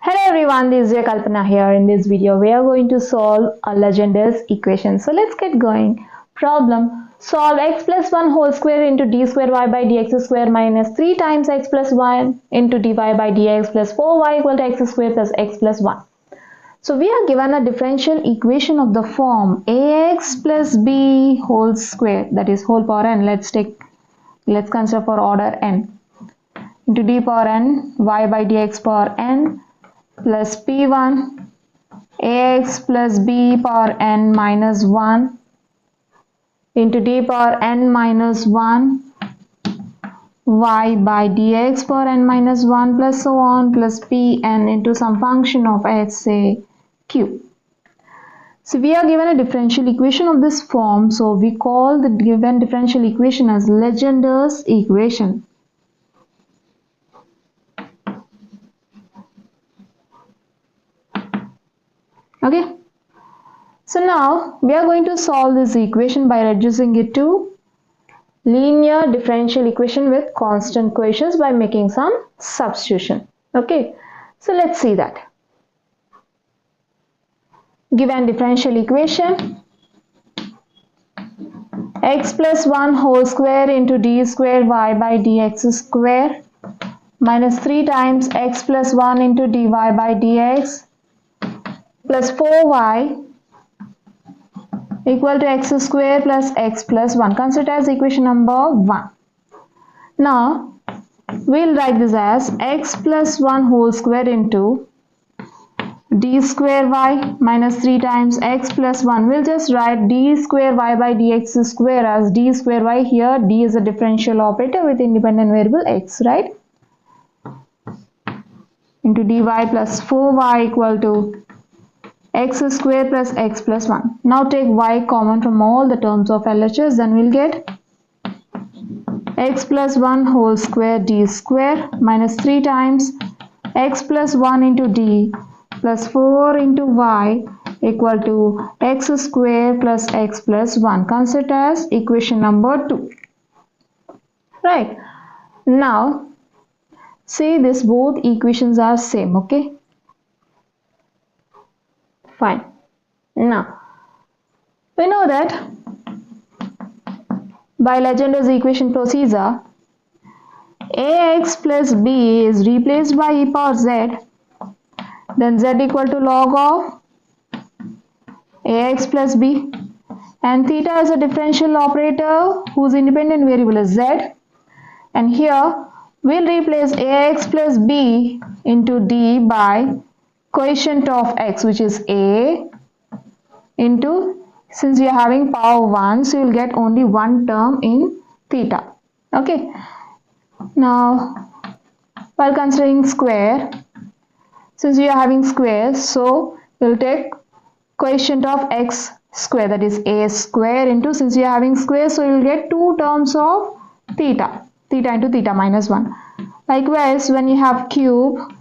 Hello everyone, this is Chinnaiah Kalpana here. In this video, we are going to solve a Legender's equation. So let's get going. Problem: solve x plus 1 whole square into d square y by dx square minus 3 times x plus 1 into dy by dx plus 4y equal to x square plus x plus 1. So we are given a differential equation of the form ax plus b whole square, that is whole power n. Let's consider for order n, into d power n y by dx power n plus p1 ax plus b power n minus 1 into d power n minus 1 y by dx power n minus 1 plus so on plus pn into some function of x, say q. So we are given a differential equation of this form, so we call the given differential equation as Legender's equation. Okay, so now we are going to solve this equation by reducing it to linear differential equation with constant coefficients by making some substitution. Okay, so let's see that. Given differential equation, x plus 1 whole square into d square y by dx square minus 3 times x plus 1 into dy by dx plus 4y equal to x square plus x plus 1. Consider as equation number 1. Now we'll write this as x plus 1 whole square into d square y minus 3 times x plus 1. We'll just write d square y by dx square as d square y. Here d is a differential operator with independent variable x, right? Into dy plus 4y equal to x square plus x plus 1. Now take y common from all the terms of LHS, then we'll get x plus 1 whole square d square minus 3 times x plus 1 into d plus 4 into y equal to x square plus x plus 1. Consider as equation number 2. Right. Now see, this both equations are same. Okay. Fine. Now we know that by Legender's equation procedure, ax plus b is replaced by e power z, then z equal to log of ax plus b, and theta is a differential operator whose independent variable is z, and here we'll replace ax plus b into d by coefficient of x, which is a, into, since we are having power 1, so you will get only one term in theta. Okay, now while considering square, since we are having squares, so we'll take coefficient of x square, that is a square, into, since we are having squares, so you will get two terms of theta into theta minus 1. Likewise, when you have cube,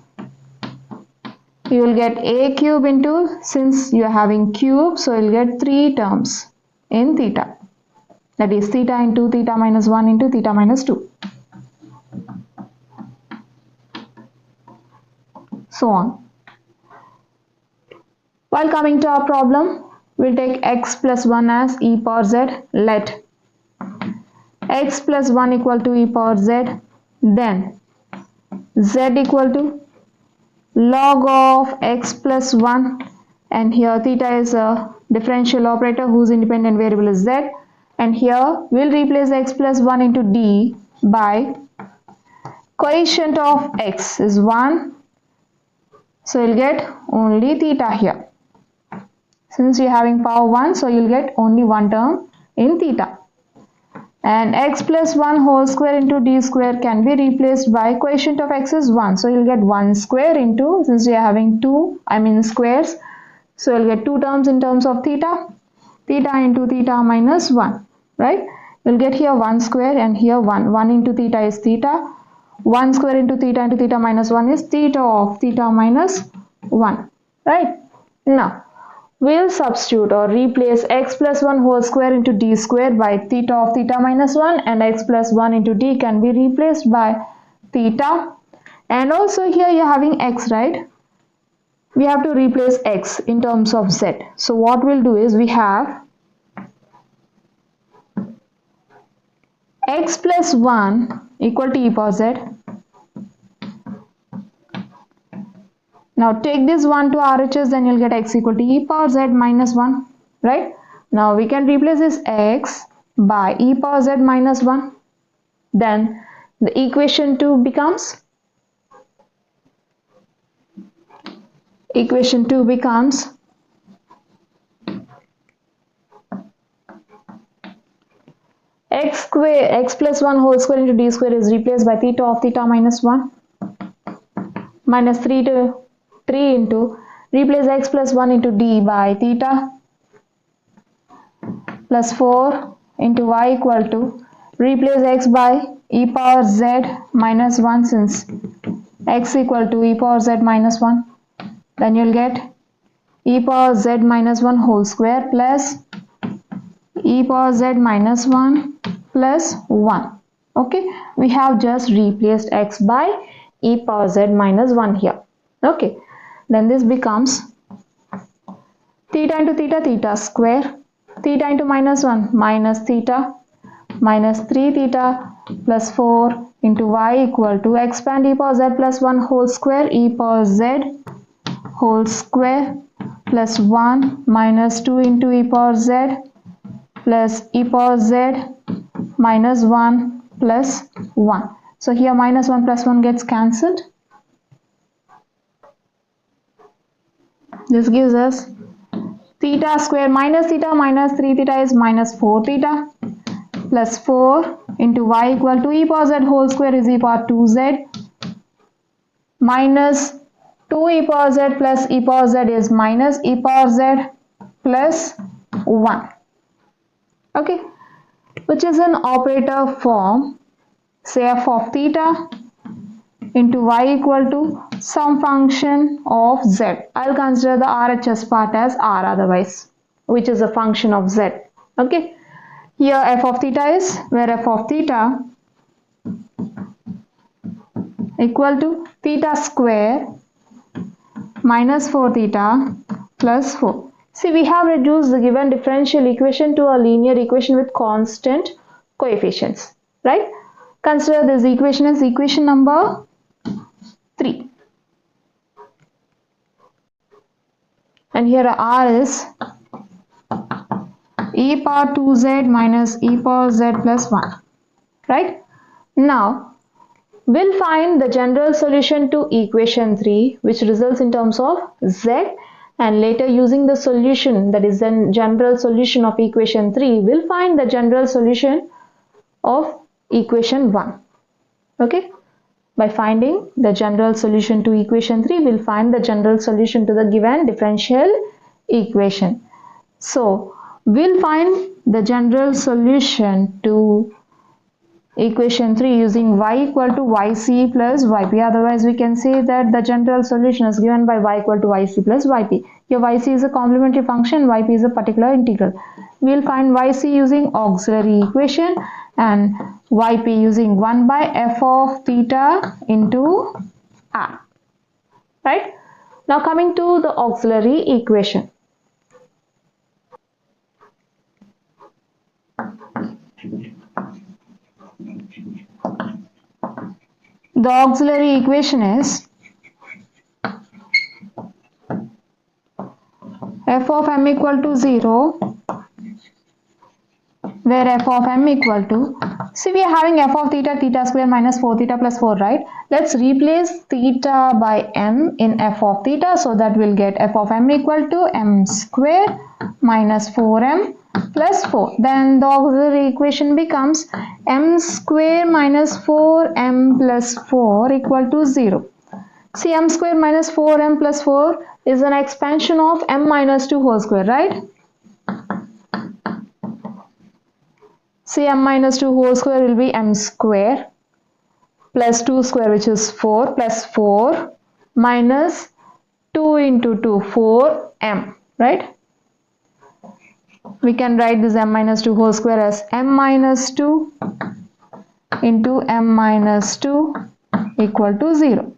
you will get a cube into, since you are having cube, so you will get 3 terms in theta, that is theta into theta minus 1 into theta minus 2, so on. While coming to our problem, we'll take x plus 1 as e power z. Let x plus 1 equal to e power z, then z equal to log of x plus 1, and here theta is a differential operator whose independent variable is z, and here we'll replace x plus 1 into d by coefficient of x is 1, so you'll get only theta here. Since you're having power 1, so you'll get only one term in theta. And x plus 1 whole square into d square can be replaced by coefficient of x is 1. So you'll get 1 square into, since we are having squares, so you'll get 2 terms in terms of theta into theta minus 1, right? You'll get here 1 square and here 1 into theta is theta, 1 square into theta minus 1 is theta of theta minus 1, right? Now we'll substitute or replace x plus 1 whole square into d square by theta of theta minus 1, and x plus 1 into d can be replaced by theta, and also here you're having x, right? we have to replace x in terms of z. So what we'll do is we have x plus 1 equal to e power z. Now take this 1 to RHS, then you'll get x equal to e power z minus 1, right? Now we can replace this x by e power z minus 1. Then the equation 2 becomes x plus 1 whole square into d square is replaced by theta of theta minus 1 minus 3 into replace x plus 1 into d by theta plus 4 into y equal to replace x by e power z minus 1 since x equal to e power z minus 1. Then you'll get e power z minus 1 whole square plus e power z minus 1 plus 1. Okay, we have just replaced x by e power z minus 1 here. Okay, then this becomes theta into theta, theta square, theta into minus 1 minus theta minus 3 theta plus 4 into y equal to expand e power z plus 1 whole square e power z whole square plus 1 minus 2 into e power z plus e power z minus 1 plus 1. So here minus 1 plus 1 gets cancelled. This gives us theta square minus 3 theta is minus 4 theta plus 4 into y equal to e power z whole square is e power 2z minus 2 e power z plus e power z is minus e power z plus 1. Okay, which is an operator form, say f of theta into y equal to some function of z. I'll consider the RHS part as r otherwise, which is a function of z. Okay, here f of theta is where f of theta equal to theta square minus 4 theta plus 4. See, we have reduced the given differential equation to a linear equation with constant coefficients, right? Consider this equation as equation number 3. And here r is e power 2z minus e power z plus 1, right? Now, we'll find the general solution to equation 3, which results in terms of z, and later using the solution, that is the general solution of equation 3, we'll find the general solution of equation 1. Okay, by finding the general solution to equation 3, we'll find the general solution to the given differential equation. So we'll find the general solution to equation 3 using y equal to yc plus yp. Otherwise we can say that the general solution is given by y equal to yc plus yp. Here yc is a complementary function, yp is a particular integral. We will find yc using auxiliary equation and yp using 1 by f of theta into r. Right? Now coming to the auxiliary equation. The auxiliary equation is f of m equal to 0, where f of m equal to, see we are having f of theta, theta square minus 4 theta plus 4, right? Let's replace theta by m in f of theta, so that we'll get f of m equal to m square minus 4m plus 4. Then the auxiliary equation becomes m square minus 4m plus 4 equal to 0. See, m square minus 4m plus 4 is an expansion of m minus 2 whole square, right? See, m minus 2 whole square will be m square plus 2 square, which is 4, plus 4 minus 2 into 2, 4m, right? We can write this m minus 2 whole square as m minus 2 into m minus 2 equal to 0.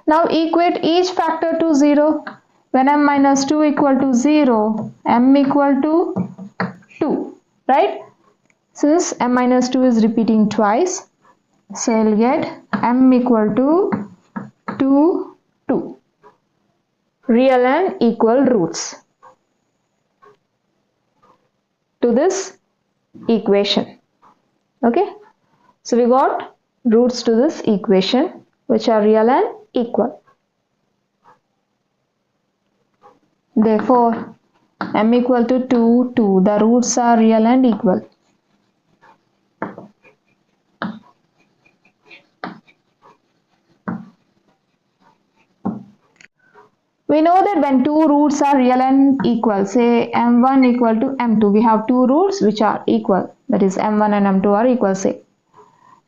Now equate each factor to 0. When m minus 2 equal to 0, m equal to 2, right? Since m minus 2 is repeating twice, so I'll get m equal to 2, 2. Real and equal roots to this equation. Okay, so we got roots to this equation which are real and equal. Therefore, m equal to 2, 2. The roots are real and equal. We know that when two roots are real and equal, say m1 equal to m2, we have two roots which are equal, that is m1 and m2 are equal, say.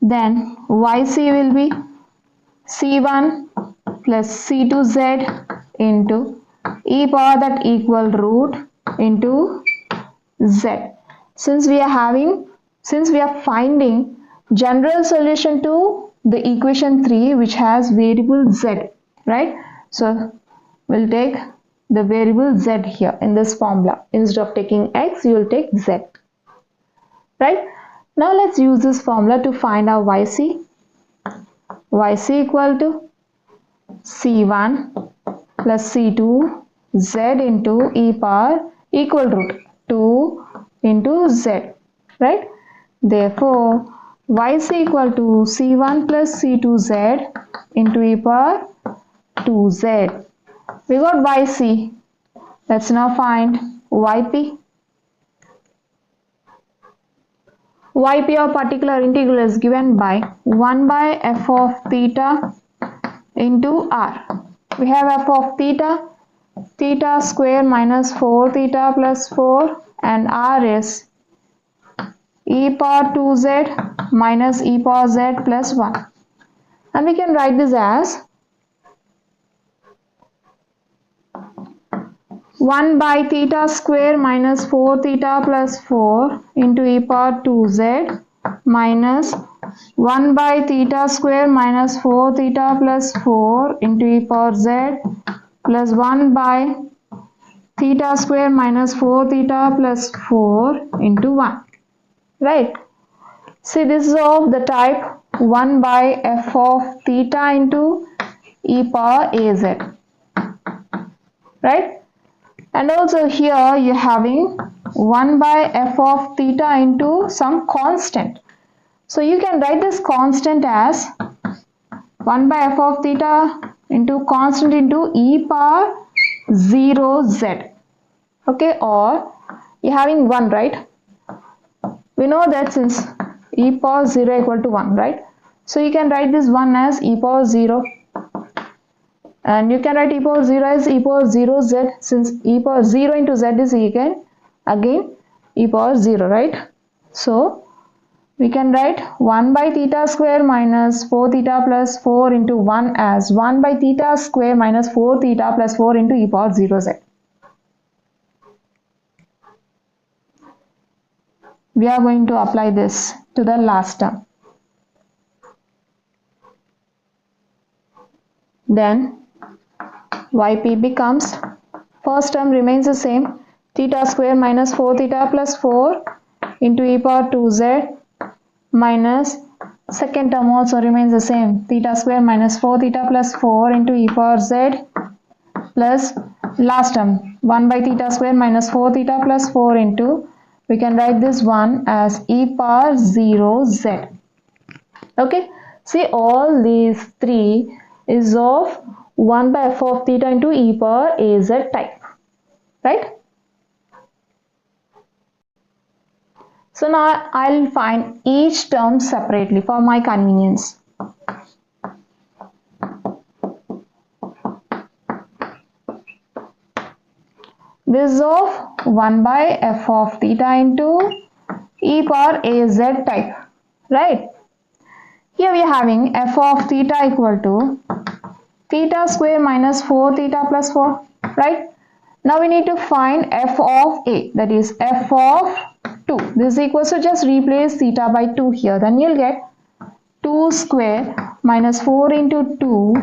Then yc will be c1 plus c2z into e power that equal root into z. Since we are finding general solution to the equation 3 which has variable z, right? So we'll take the variable z here in this formula. Instead of taking x, you will take z, right? Now let's use this formula to find our yc. Yc equal to c1 plus c2 z into e power equal root 2 into z, right? Therefore, yc equal to c1 plus c2z into e power 2z. We got yc. Let's now find yp. Yp or particular integral is given by 1 by f of theta into r. We have f of theta, theta square minus 4 theta plus 4, and r is e power 2z minus e power z plus 1. And we can write this as 1 by theta square minus 4 theta plus 4 into e power 2z minus 1 by theta square minus 4 theta plus 4 into e power z plus 1 by theta square minus 4 theta plus 4 into 1. Right? See, this is of the type 1 by f of theta into e power az. Right? And also here you are having 1 by f of theta into some constant. So you can write this constant as 1 by f of theta into constant into e power 0z. Okay, or you are having 1, right? We know that since e power 0 equal to 1, right? So you can write this 1 as e power 0. And you can write e power 0 as e power 0z, since e power 0 into z is again e power 0, right? So we can write 1 by theta square minus 4 theta plus 4 into 1 as 1 by theta square minus 4 theta plus 4 into e power 0z. We are going to apply this to the last term. Then yp becomes, first term remains the same, theta square minus 4 theta plus 4 into e power 2z minus second term also remains the same, theta square minus 4 theta plus 4 into e power z plus last term 1 by theta square minus 4 theta plus 4 into, we can write this one as e power 0z. Okay, see, all these three is of 1 by f of theta into e power az type, right? So now I'll find each term separately for my convenience. This is of 1 by f of theta into e power az type, right? Here we are having f of theta equal to theta square minus 4 theta plus 4, right? Now we need to find f of a, that is f of 2. This is equals to, just replace theta by 2 here, then you'll get 2 square minus 4 into 2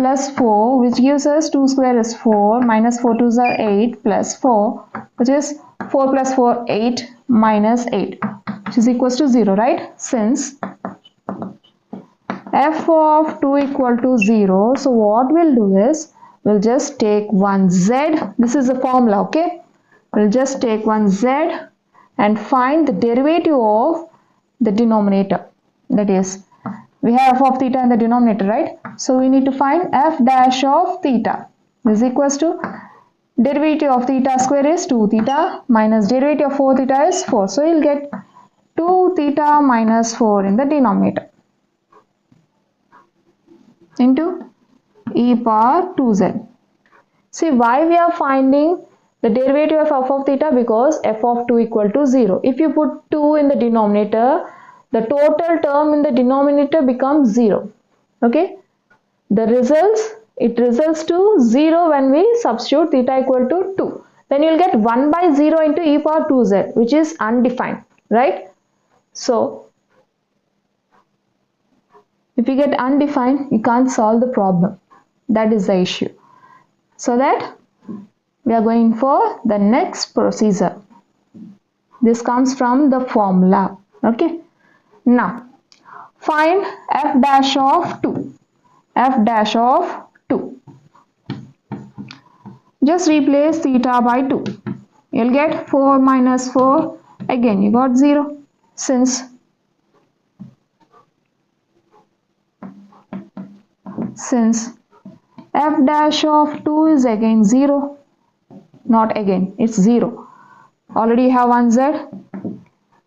plus 4, which gives us 2 square is 4, minus 4 2s are 8, plus 4, which is 4 plus 4, 8, minus 8, which is equals to 0, right? Since f of 2 equal to 0, so what we'll do is, we'll just take one z, this is the formula, okay? We'll just take one z and find the derivative of the denominator. That is, we have f of theta in the denominator, right? So we need to find f dash of theta. This is equals to derivative of theta square is 2 theta minus derivative of 4 theta is 4. So you'll get 2 theta minus 4 in the denominator into e power 2z. See why we are finding the derivative of f of theta? Because f of 2 equal to 0. If you put 2 in the denominator, the total term in the denominator becomes 0. Okay? It results to 0 when we substitute theta equal to 2. Then you will get 1 by 0 into e power 2z, which is undefined, right? So, if you get undefined, you can't solve the problem. That is the issue. So that we are going for the next procedure. This comes from the formula. Okay. Now, find f dash of 2. F dash of 2. Just replace theta by 2. You'll get 4 minus 4. Again, you got 0. Since f dash of 2 is again 0. Not again, it's 0. Already have one z.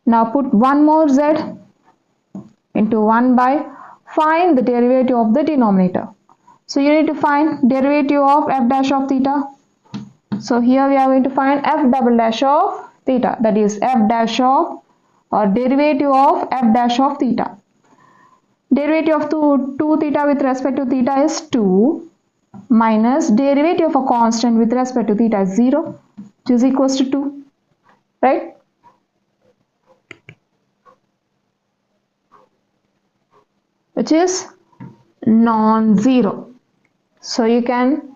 Now put one more z into 1 by, find the derivative of the denominator. So you need to find derivative of f dash of theta. So here we are going to find f double dash of theta, that is f dash of or derivative of f dash of theta. Derivative of 2 theta with respect to theta is 2 minus derivative of a constant with respect to theta is 0, which is equals to 2, right? Which is non-zero. So you can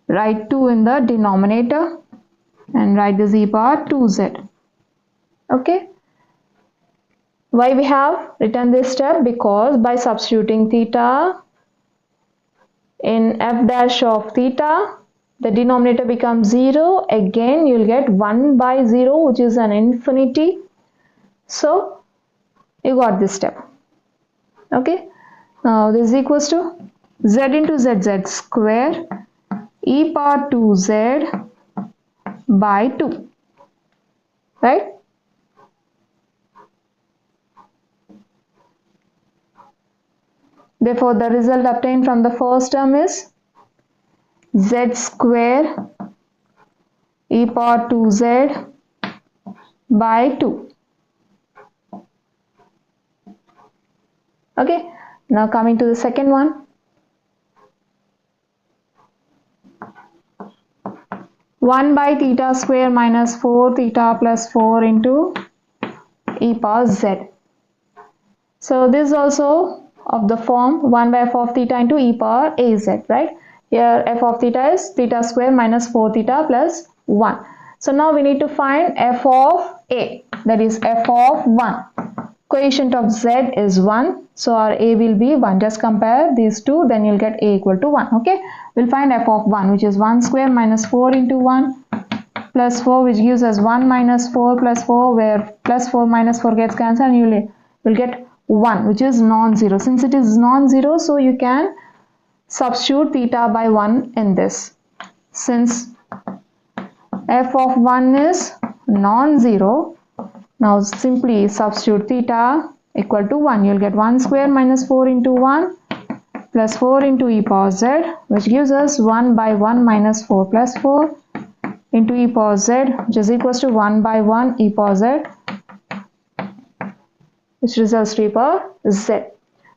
write 2 in the denominator and write this e power 2z. Okay. Why we have written this step? Because by substituting theta in f dash of theta, the denominator becomes 0. Again, you will get 1 by 0, which is an infinity. So, you got this step. Okay. Now, this is equals to z into z square e power 2z by 2. Right? Therefore, the result obtained from the first term is z square e power 2z by 2. Okay. Now coming to the second one. 1 by theta square minus 4 theta plus 4 into e power z. So this is also of the form 1 by f of theta into e power az, right? Here f of theta is theta square minus 4 theta plus 1. So now we need to find f of a, that is f of 1. Coefficient of z is 1, so our a will be 1. Just compare these two, then you'll get a equal to 1. Okay, we'll find f of 1, which is 1 square minus 4 into 1 plus 4, which gives us 1 minus 4 plus 4, where plus 4 minus 4 gets cancelled, and you will get 1, which is non-zero. Since it is non-zero, so you can substitute theta by 1 in this. Since f of 1 is non-zero, now simply substitute theta equal to 1. You will get 1 square minus 4 into 1 plus 4 into e power z, which gives us 1 by 1 minus 4 plus 4 into e power z, which is equals to 1 by 1 e power z, which results to e power z.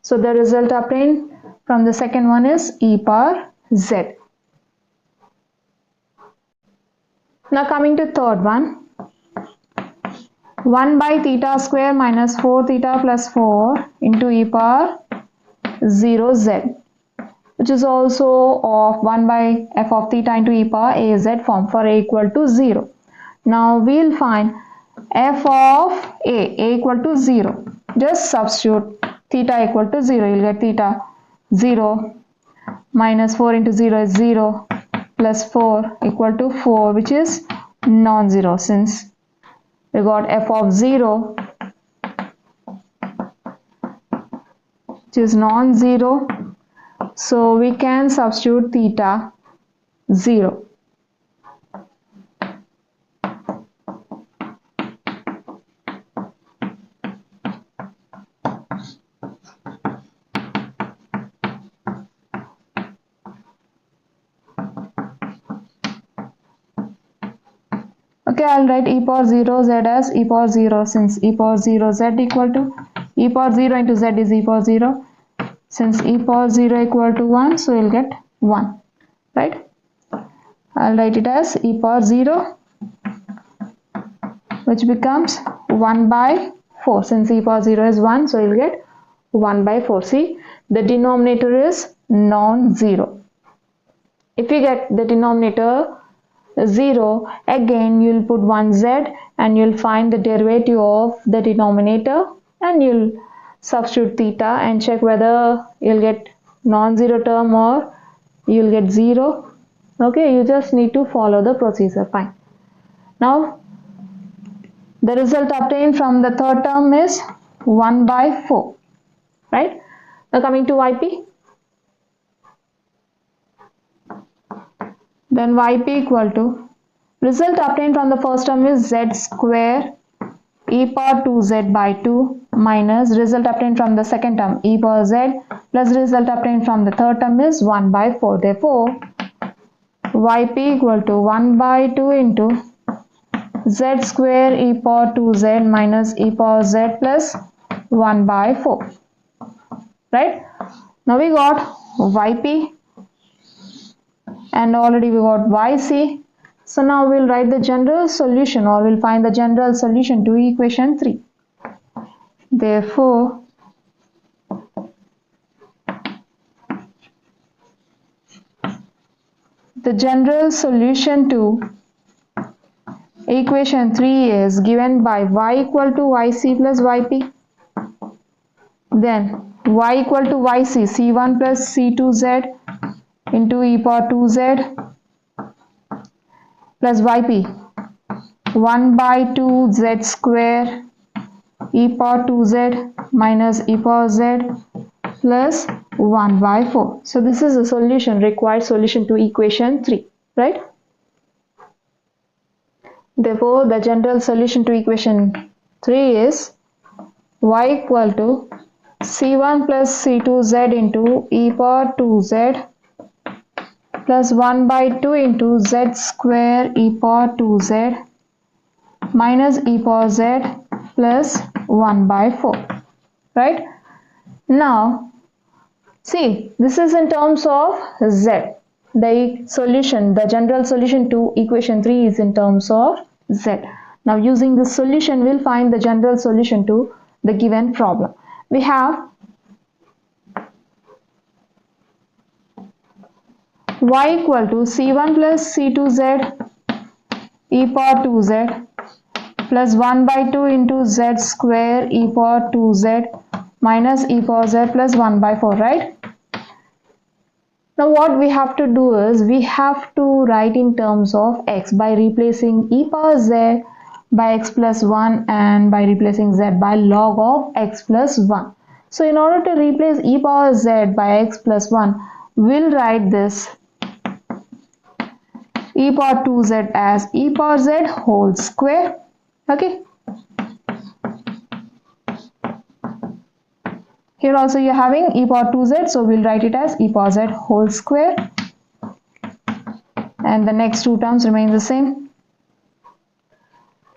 So the result obtained from the second one is e power z. Now coming to third one. 1 by theta square minus 4 theta plus 4 into e power 0 z. which is also of 1 by f of theta into e power az form for a equal to 0. Now we will find f of a equal to 0. Just substitute theta equal to 0. You will get theta 0 minus 4 into 0 is 0 plus 4 equal to 4, which is non-zero. Since we got f of 0 which is non-zero, so we can substitute theta 0. Okay, I'll write e power 0 z as e power 0, since e power 0 z equal to e power 0 into z is e power 0. Since e power 0 equal to 1, so you'll get 1, right? I'll write it as e power 0, which becomes 1 by 4. Since e power 0 is 1, so you'll get 1 by 4. See, the denominator is non-zero. If you get the denominator 0, again you'll put 1z and you'll find the derivative of the denominator and you'll substitute theta and check whether you'll get non-zero term or you'll get 0. Okay, you just need to follow the procedure. Fine. Now the result obtained from the third term is 1 by 4, right? Now coming to yp, then yp equal to result obtained from the first term is z square e power 2z by 2 minus result obtained from the second term e power z plus result obtained from the third term is 1 by 4. Therefore yp equal to 1 by 2 into z square e power 2z minus e power z plus 1 by 4, right? Now we got yp and already we got yc. So now we'll write the general solution, or we'll find the general solution to equation 3. Therefore the general solution to equation 3 is given by y equal to yc plus yp, then y equal to yc c1 plus c2z into e power 2z plus yp 1 by 2 z square e power 2z minus e power z plus 1 by 4. So this is the solution, required solution to equation 3, right? Therefore the general solution to equation 3 is y equal to c1 plus c2z into e power 2z plus 1 by 2 into z square e power 2z minus e power z plus 1 by 4, right? Now see, this is in terms of z. The solution, the general solution to equation 3 is in terms of z. Now using this solution, we'll find the general solution to the given problem. We have y equal to c1 plus c2z e power 2z plus 1 by 2 into z square e power 2z minus e power z plus 1 by 4, right? Now what we have to do is we have to write in terms of x by replacing e power z by x plus 1 and by replacing z by log of x plus 1. So in order to replace e power z by x plus 1, we'll write this e power 2z as e power z whole square. Okay. Here also you're having e power 2z, so we'll write it as e power z whole square. And the next two terms remain the same.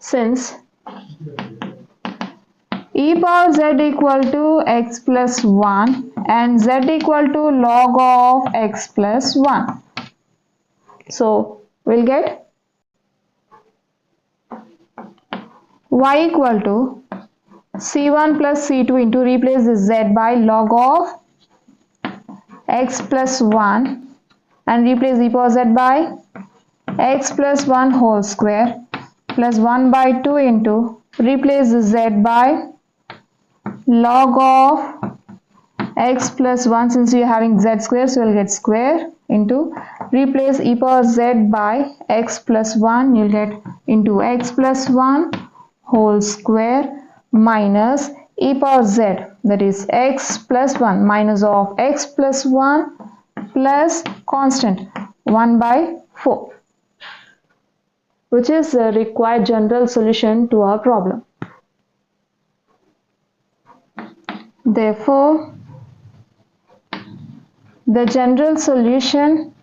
Since e power z equal to x plus 1 and z equal to log of x plus 1. So we'll get y equal to c1 plus c2 into replace this z by log of x plus 1 and replace e power z by x plus 1 whole square plus 1 by 2 into replace the z by log of x plus 1, since we are having z square, so we'll get square into replace e power z by x plus 1, you'll get into x plus 1 whole square minus e power z, that is x plus 1 minus of x plus 1 plus constant 1 by 4, which is the required general solution to our problem. Therefore, the general solution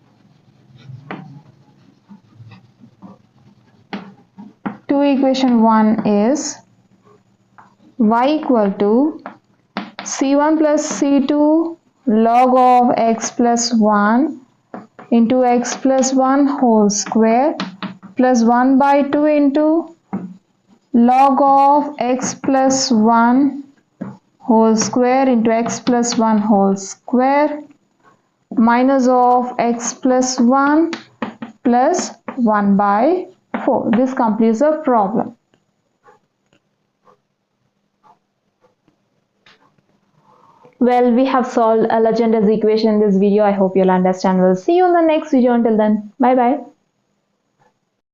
to equation 1 is y equal to c1 plus c2 log of x plus 1 into x plus 1 whole square plus 1 by 2 into log of x plus 1 whole square into x plus 1 whole square minus of x plus 1 plus 1 by 4. This completes the problem. Well, we have solved Legender's equation in this video. I hope you'll understand. We'll see you in the next video. Until then, bye bye.